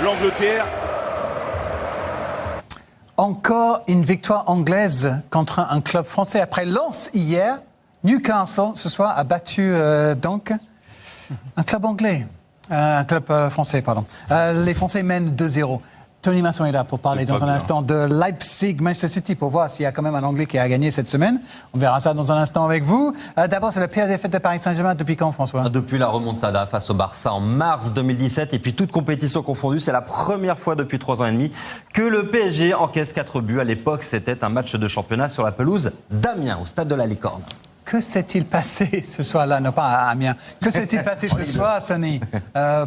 l'Angleterre. Encore une victoire anglaise contre un club français. Après Lens hier, Newcastle ce soir a battu donc un club anglais. Un club français, pardon. Les Français mènent 2-0. Tony Masson est là pour parler dans un instant de Leipzig-Manchester City pour voir s'il y a quand même un Anglais qui a gagné cette semaine. On verra ça dans un instant avec vous. D'abord, c'est la pire défaite de Paris Saint-Germain depuis quand, François ? Depuis la remontada face au Barça en mars 2017. Et puis toute compétition confondue, c'est la première fois depuis 3 ans et demi que le PSG encaisse 4 buts. À l'époque, c'était un match de championnat sur la pelouse d'Amiens, au stade de la Licorne. Que s'est-il passé ce soir-là ? Non, pas à Amiens. Que s'est-il passé ce soir, Sonny,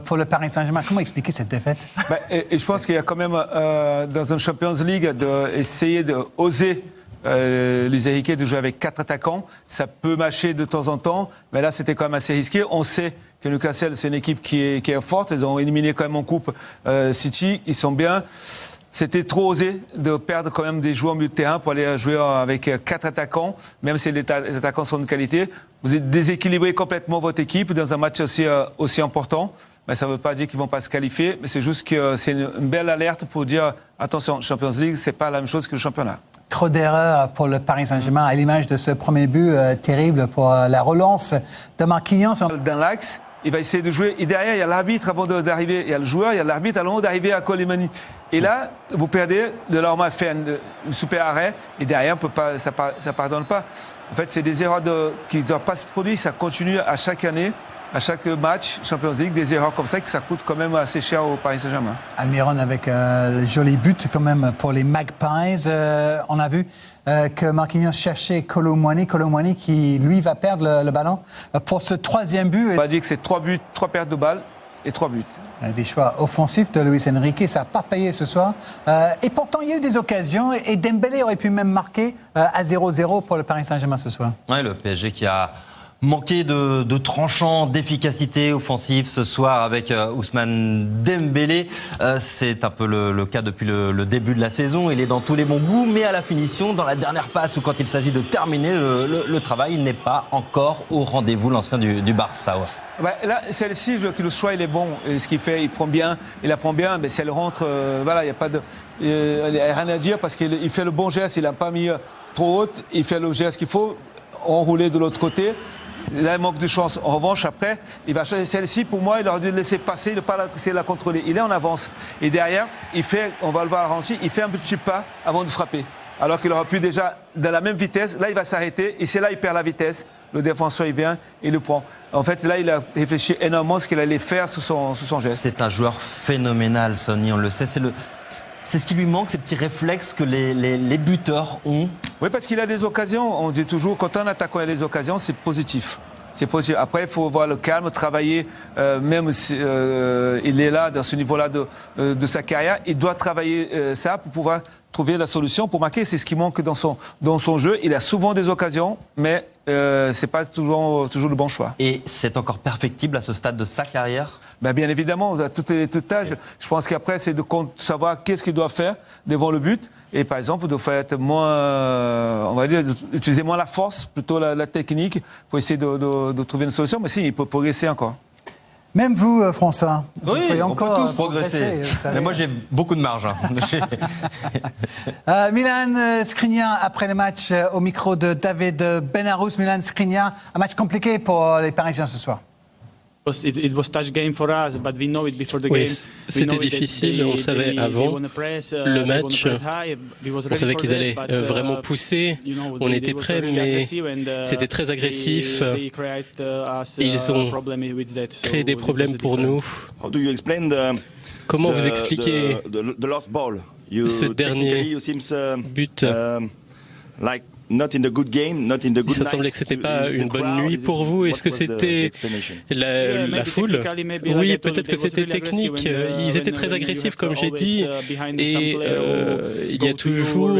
pour le Paris Saint-Germain ? Comment expliquer cette défaite ? Et je pense qu'il y a quand même, dans une Champions League, d'essayer d'oser les Enrique de jouer avec 4 attaquants. Ça peut mâcher de temps en temps, mais là, c'était quand même assez risqué. On sait que Newcastle, c'est une équipe qui est forte. Ils ont éliminé quand même en coupe City. Ils sont bien. C'était trop osé de perdre quand même des joueurs au milieu de terrain pour aller jouer avec 4 attaquants, même si les attaquants sont de qualité. Vous déséquilibrez complètement votre équipe dans un match aussi important. Mais ça ne veut pas dire qu'ils ne vont pas se qualifier, mais c'est juste que c'est une belle alerte pour dire attention, Champions League, ce n'est pas la même chose que le championnat. Trop d'erreurs pour le Paris Saint-Germain à l'image de ce premier but terrible pour la relance de Marquinhos. Dans l'axe, il va essayer de jouer. Et derrière, il y a l'arbitre avant d'arriver. Il y a le joueur, il y a l'arbitre avant d'arriver à Colimani. Et là, vous perdez. Delorme fait un super arrêt. Et derrière, ça ne pardonne pas. En fait, c'est des erreurs qui ne doivent pas se produire. Ça continue à chaque année, à chaque match Champions League, des erreurs comme ça, que ça coûte quand même assez cher au Paris Saint-Germain. Almiron avec le joli but quand même pour les Magpies. On a vu que Marquinhos cherchait Kolo Muani qui, lui, va perdre le ballon pour ce troisième but. On va dire que c'est 3 buts, 3 pertes de balles et 3 buts. Des choix offensifs de Luis Enrique, ça n'a pas payé ce soir. Et pourtant, il y a eu des occasions et Dembélé aurait pu même marquer à 0-0 pour le Paris Saint-Germain ce soir. Ouais, le PSG qui a manqué de tranchant, d'efficacité offensive ce soir avec Ousmane Dembélé. C'est un peu le cas depuis le début de la saison. Il est dans tous les bons goûts, mais à la finition, dans la dernière passe ou quand il s'agit de terminer le travail, il n'est pas encore au rendez-vous, l'ancien du Barça. Ouais. Ouais, là, celle-ci, je veux que le choix, il est bon. Et ce qu'il fait, il prend bien, il la prend bien. Mais si elle rentre, voilà, il n'y a pas de, rien à dire parce qu'il fait le bon geste. Il n'a pas mis trop haute. Il fait le geste qu'il faut, enrouler de l'autre côté. Là, il manque de chance. En revanche, après, il va changer celle-ci. Pour moi, il aurait dû le laisser passer, il n'a pas essayé de la contrôler. Il est en avance. Et derrière, on va le voir ralenti, il fait un petit pas avant de frapper. Alors qu'il aurait pu déjà, dans la même vitesse, là, il va s'arrêter. Et c'est là, il perd la vitesse. Le défenseur, il vient, il le prend. En fait, là, il a réfléchi énormément à ce qu'il allait faire sous son geste. C'est un joueur phénoménal, Sonny, on le sait. C'est ce qui lui manque, ces petits réflexes que les buteurs ont. Oui, parce qu'il a des occasions. On dit toujours, quand un attaquant a des occasions, c'est positif. C'est positif. Après, il faut voir le calme, travailler. Même si il est là, dans ce niveau-là de sa carrière, il doit travailler ça pour pouvoir trouver la solution pour marquer. C'est ce qui manque dans son jeu. Il a souvent des occasions, mais c'est pas toujours le bon choix. Et c'est encore perfectible à ce stade de sa carrière ? Bien évidemment, à tout âge. Je pense qu'après, c'est de savoir qu'est-ce qu'il doit faire devant le but. Et par exemple, de faire être moins, on va dire, d'utiliser moins la force, plutôt la technique, pour essayer de trouver une solution. Mais si, il peut progresser encore. Même vous, François, vous oui, pouvez on encore peut tous progresser. Mais moi, j'ai beaucoup de marge. Milan Skriniar, après le match, au micro de David Benarous. Milan Skriniar, un match compliqué pour les Parisiens ce soir. Oui, c'était difficile, on savait avant le match, on savait qu'ils allaient vraiment pousser, on était prêts, mais c'était très agressif, ils ont créé des problèmes pour nous. Comment vous expliquez ce dernier but ? Ça semblait que ce n'était pas une bonne nuit pour vous. Est-ce que c'était la foule ? Oui, peut-être que c'était technique. Ils étaient très agressifs, comme j'ai dit. Et il y a toujours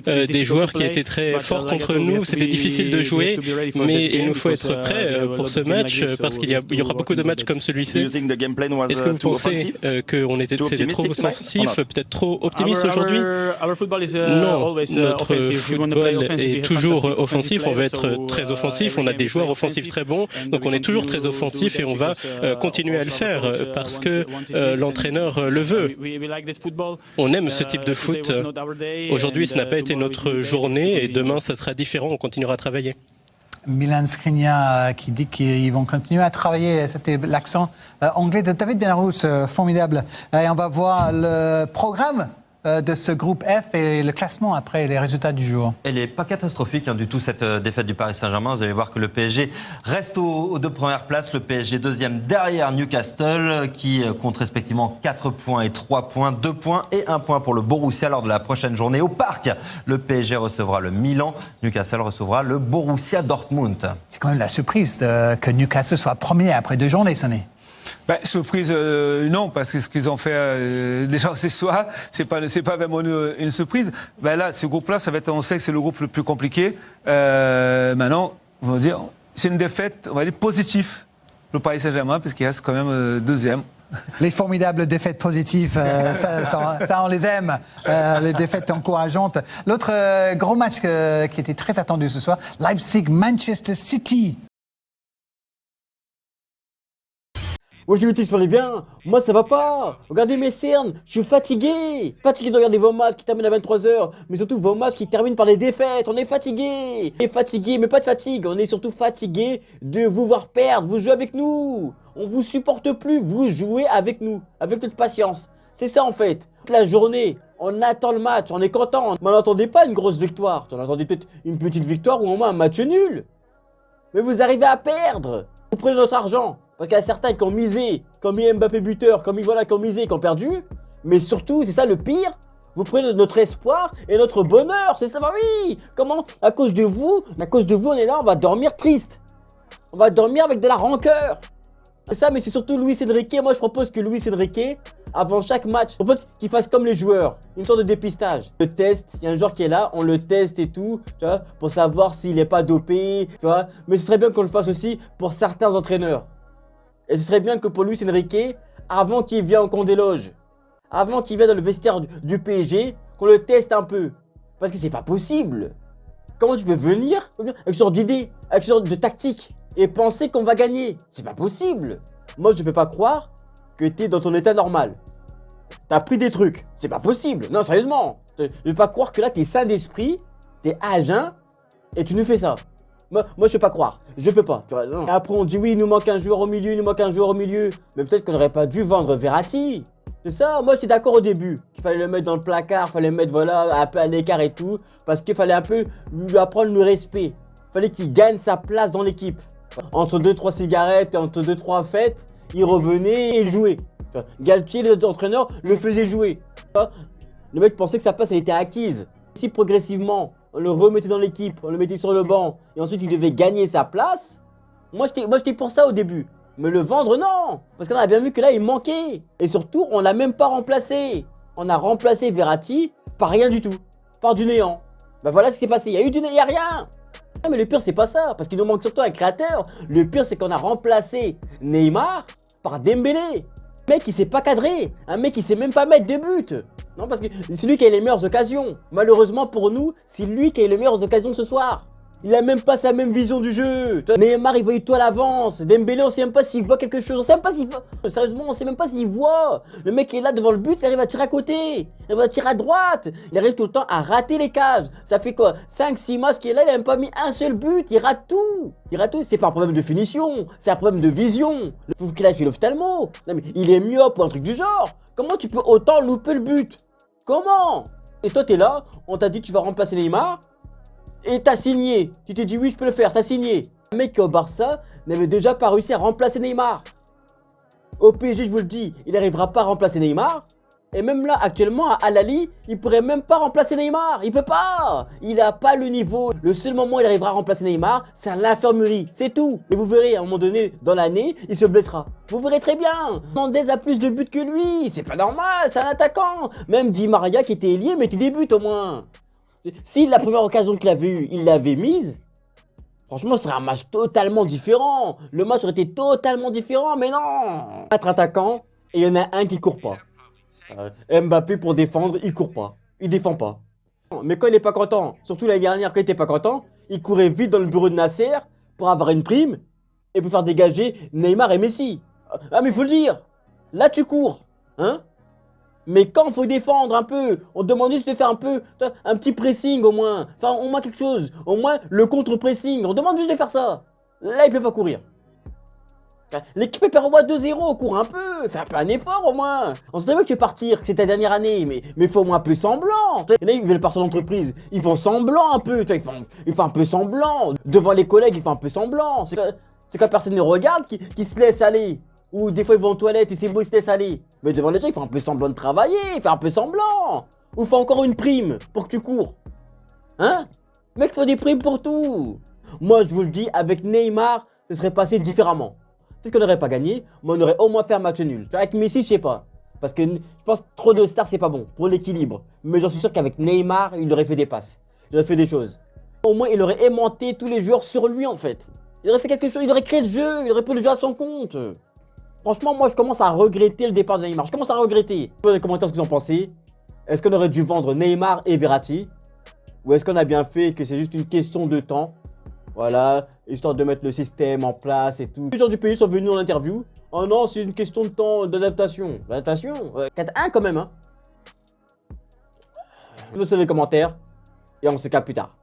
des joueurs qui étaient très forts contre nous. C'était difficile de jouer, mais il nous faut être prêts pour ce match parce qu'il y aura beaucoup de matchs comme celui-ci. Est-ce que vous pensez qu'on c'était trop offensif, peut-être trop optimiste aujourd'hui ? Non, notre football est toujours offensif, on veut être très offensif, on a des joueurs offensifs très bons, donc on est toujours très offensif et on va continuer à le faire parce que l'entraîneur le veut. On aime ce type de foot. Aujourd'hui, ce n'a pas été notre journée et demain, ça sera différent, on continuera à travailler. Milan Skriniar qui dit qu'ils vont continuer à travailler. C'était l'accent anglais de David Benarous, formidable. Et on va voir le programme de ce groupe F et le classement après les résultats du jour. Elle n'est pas catastrophique du tout cette défaite du Paris Saint-Germain. Vous allez voir que le PSG reste aux 2 premières places. Le PSG deuxième derrière Newcastle qui compte respectivement 4 points et 3 points, 2 points et 1 point pour le Borussia lors de la prochaine journée au Parc. Le PSG recevra le Milan, Newcastle recevra le Borussia Dortmund. C'est quand même la surprise que Newcastle soit premier après 2 journées, Sané. Surprise, non, parce que ce qu'ils ont fait déjà ce soir, c'est pas vraiment une surprise. Là, ce groupe-là, on sait que c'est le groupe le plus compliqué. Maintenant, on va dire, c'est une défaite, on va dire, positive pour le Paris Saint-Germain, parce qu'il reste quand même deuxième. Les formidables défaites positives, ça on les aime, les défaites encourageantes. L'autre gros match qui était très attendu ce soir, Leipzig-Manchester City. Moi je vous parlais bien, moi ça va pas. Regardez mes cernes, je suis fatigué. Fatigué de regarder vos matchs qui terminent à 23h, mais surtout vos matchs qui terminent par des défaites. On est fatigué. On est fatigué, mais pas de fatigue. On est surtout fatigué de vous voir perdre. Vous jouez avec nous. On vous supporte plus. Vous jouez avec nous, avec notre patience. C'est ça en fait. Toute la journée, on attend le match, on est content. Mais on n'attendait pas une grosse victoire. On attendait peut-être une petite victoire ou au moins un match nul. Mais vous arrivez à perdre. Vous prenez notre argent. Parce qu'il y a certains qui ont misé, qui ont mis Mbappé buteur, qui ont misé, qui ont perdu. Mais surtout, c'est ça le pire, vous prenez notre espoir et notre bonheur. C'est ça, bah oui. Comment? À cause de vous, on est là, on va dormir triste. On va dormir avec de la rancœur. C'est ça, mais c'est surtout Luis Enrique. Moi, je propose que Luis Enrique, avant chaque match, je propose qu'il fasse comme les joueurs, une sorte de dépistage. Le test, il y a un joueur qui est là, on le teste et tout, tu vois, pour savoir s'il n'est pas dopé, tu vois. Mais ce serait bien qu'on le fasse aussi pour certains entraîneurs. Et ce serait bien que pour Luis Enrique, avant qu'il vienne au camp des loges, avant qu'il vienne dans le vestiaire du PSG, qu'on le teste un peu. Parce que c'est pas possible. Comment tu peux venir avec ce genre d'idée, avec ce genre de tactique, et penser qu'on va gagner? C'est pas possible. Moi, je ne peux pas croire que tu es dans ton état normal. T'as pris des trucs. C'est pas possible. Non, sérieusement. Je ne peux pas croire que là, tu es sain d'esprit, tu es à jeun, et tu nous fais ça. Moi, je peux pas croire. Je peux pas. Tu vois, non. Après, on dit oui, il nous manque un joueur au milieu, Mais peut-être qu'on n'aurait pas dû vendre Verratti. C'est ça. Moi, j'étais d'accord au début. Qu'il fallait le mettre dans le placard, fallait le mettre voilà, un peu à l'écart et tout. Parce qu'il fallait un peu lui apprendre le respect. Il fallait qu'il gagne sa place dans l'équipe. Entre 2-3 cigarettes et entre 2-3 fêtes, il revenait et il jouait. Galtier, les autres entraîneurs, le faisaient jouer. Le mec pensait que sa place elle était acquise. Si progressivement, on le remettait dans l'équipe, on le mettait sur le banc, et ensuite il devait gagner sa place, moi j'étais pour ça au début. Mais le vendre, non. Parce qu'on a bien vu que là, il manquait. Et surtout, on l'a même pas remplacé. On a remplacé Verratti par rien du tout. Par du néant. Ben voilà ce qui s'est passé. Il y a eu du néant, il n'y a rien. Non, mais le pire, c'est pas ça. Parce qu'il nous manque surtout un créateur. Le pire, c'est qu'on a remplacé Neymar par Dembélé. Un mec qui sait pas cadrer. Un mec qui sait même pas mettre de but. Non, parce que c'est lui qui a les meilleures occasions. Malheureusement pour nous, c'est lui qui a les meilleures occasions ce soir. Il a même pas sa même vision du jeu. Neymar, il voit tout à l'avance. Dembélé, on sait même pas s'il voit quelque chose. On sait même pas s'il voit. Sérieusement, on sait même pas s'il voit. Le mec est là devant le but, il arrive à tirer à côté. Il arrive à tirer à droite. Il arrive tout le temps à rater les cages. Ça fait quoi 5-6 matchs qu'il est là, il a même pas mis un seul but. Il rate tout. Il rate tout. C'est pas un problème de finition. C'est un problème de vision. Il faut qu'il aille chez l'ophtalmo. Non mais il est myope ou un truc du genre. Comment tu peux autant louper le but? Comment? Et toi, t'es là, on t'a dit tu vas remplacer Neymar. Et t'as signé. Tu t'es dit oui, je peux le faire, t'as signé. Un mec qui au Barça n'avait déjà pas réussi à remplacer Neymar. Au PSG, je vous le dis, il n'arrivera pas à remplacer Neymar. Et même là, actuellement, à Al-Ahly, il pourrait même pas remplacer Neymar. Il peut pas. Il a pas le niveau. Le seul moment où il arrivera à remplacer Neymar, c'est à l'infirmerie. C'est tout. Et vous verrez, à un moment donné, dans l'année, il se blessera. Vous verrez très bien. Mendes a plus de buts que lui. C'est pas normal, c'est un attaquant. Même Di Maria qui était ailier mettait des buts au moins. Si la première occasion qu'il avait eue, il l'avait mise, franchement, ce serait un match totalement différent. Le match aurait été totalement différent, mais non. 4 attaquants et il y en a un qui court pas. Mbappé pour défendre, il court pas. Il défend pas. Mais quand il est pas content, surtout l'année dernière, quand il était pas content, il courait vite dans le bureau de Nasser pour avoir une prime et pour faire dégager Neymar et Messi. Ah mais faut le dire, là tu cours, hein? Mais quand faut défendre un peu, on demande juste de faire un petit pressing au moins, enfin au moins quelque chose, au moins le contre-pressing, on demande juste de faire ça. Là il peut pas courir. L'équipe est perd au moins 2-0, cours un peu, fais un peu un effort au moins. On sait très bien que tu veux partir, que c'est ta dernière année, mais faut au moins un peu semblant. Et là, ils veulent partir d'entreprise, ils font semblant un peu, ils font un peu semblant. Devant les collègues, ils font un peu semblant. C'est quand personne ne regarde qui se laisse aller. Ou des fois, ils vont aux toilettes et c'est beau, ils se laissent aller. Mais devant les gens, ils font un peu semblant de travailler, ils font un peu semblant. Ou font encore une prime pour que tu cours. Hein? Mec, faut des primes pour tout. Moi, je vous le dis, avec Neymar, ce serait passé différemment. Peut-être qu'on n'aurait pas gagné, mais on aurait au moins fait un match nul. Avec Messi, je sais pas. Parce que je pense que trop de stars, c'est pas bon pour l'équilibre. Mais j'en suis sûr qu'avec Neymar, il aurait fait des passes. Il aurait fait des choses. Au moins, il aurait aimanté tous les joueurs sur lui, en fait. Il aurait fait quelque chose, il aurait créé le jeu, il aurait pris le jeu à son compte. Franchement, moi, je commence à regretter le départ de Neymar. Je commence à regretter. Dans les commentaires ce que vous en pensez. Est-ce qu'on aurait dû vendre Neymar et Verratti? Ou est-ce qu'on a bien fait que c'est juste une question de temps? Voilà, histoire de mettre le système en place et tout. Les gens du pays sont venus en interview. Oh non, c'est une question de temps d'adaptation. D'adaptation 4-1 quand même, hein. Vous dans les commentaires. Et on se capte plus tard.